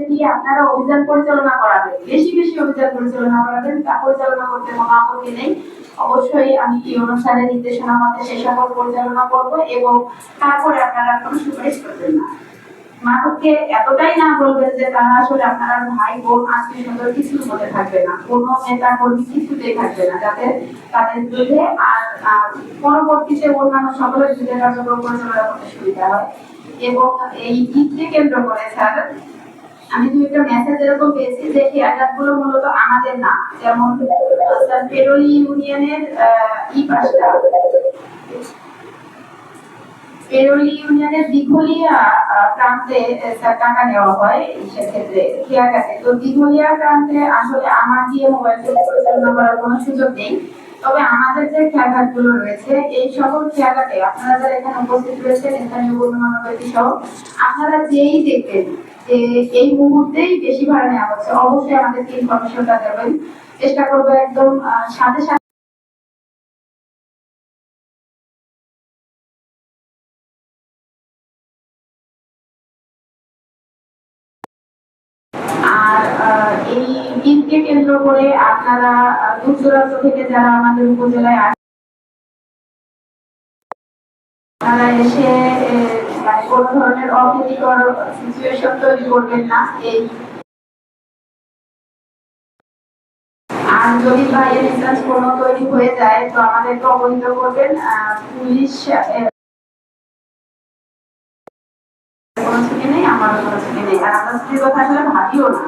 দিয়ে আপনারা অভিযান পরিচালনা করাবেন, বেশি বেশি অভিযান পরিচালনা করাবেন, তা পরিচালনা করতে কোনো আপত্তি নেই। অবশ্যই আমি এই অনুষ্ঠানের নির্দেশনা মতে সেই সকল পরিচালনা করবো এবং তারপরে আপনারা কোনো সুপারিশ করবেন না। মাদককে এতটাই না বলবেন যে তারা আসলে আপনারা ভাই বোন আত্মীয় স্বজন কিছুর মধ্যে থাকবে না, কোনো নেতা কর্মী কিছুতেই থাকবে না, যাতে তাদের বিরুদ্ধে আর পরবর্তীতে অন্যান্য সকলের বিরুদ্ধে কার্যক্রম পরিচালনা করতে সুবিধা হয়। এবং এই ঈদকে কেন্দ্র করে স্যার আমি দুইটা মেসেজ এরকম পেয়েছি যে হেয়ারকাট গুলো মূলত আমাদের না, যেমন পেরোলি ইউনিয়নের পাশটা পেরোলি ইউনিয়নের দিঘলিয়া প্রান্তে টাকা নেওয়া হয় সেক্ষেত্রে হেয়ারকাটে। তো দিঘলিয়া প্রান্তে আসলে আমার দিয়ে মোবাইল পরিচালনা করার কোনো সুযোগ নেই, তবে আমাদের যে খেয়াঘাট গুলো রয়েছে এই সকল খেয়াঘাটে আপনারা যারা এখানে উপস্থিত রয়েছেন স্থানীয় গণ্যমান্য ব্যক্তি সহ আপনারা যেই দেখবেন যে এই মুহূর্তেই বেশি ভাড়া নেওয়া হচ্ছে অবশ্যই আমাদেরকে ইনফরমেশনটা দেবেন, চেষ্টা করবো একদম সাথে সাথে। আর এই ঈদকে কেন্দ্র করে আপনারা দূর দূরান্ত থেকে যারা আমাদের উপজেলায় আপনারা এসে মানে কোন ধরনের অপ্রীতিকর সিচুয়েশন তৈরি করবেন না। এই আর যদি বা এর ইনস্ট্যান্স কোনো তৈরি হয়ে যায় তো আমাদেরকে অবহিত করবেন। পুলিশ কোনো ছুটি নেই, আমারও কোনো ছুটি নেই, আর আমরা ছুটির কথা আসলে ভাবিও না।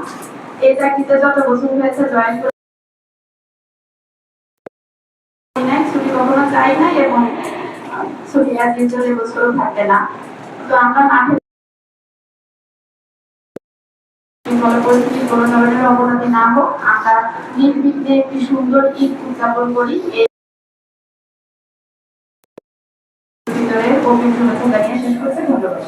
এই চাকরিতে যত বছর হয়েছে জয়েন করে ছুটি কখনো চাই না এবং ছুটি আর দ্বিতীয় বছরও থাকবে না। তো আমরা মাঠে পরিস্থিতির কোনো ধরনের অবনতি না হোক, আমরা নির্বিঘ্নে একটি সুন্দর ঈদ উদযাপন করি। ভিতরে অভিযোগ জানিয়ে শেষ করতে ধন্যবাদ।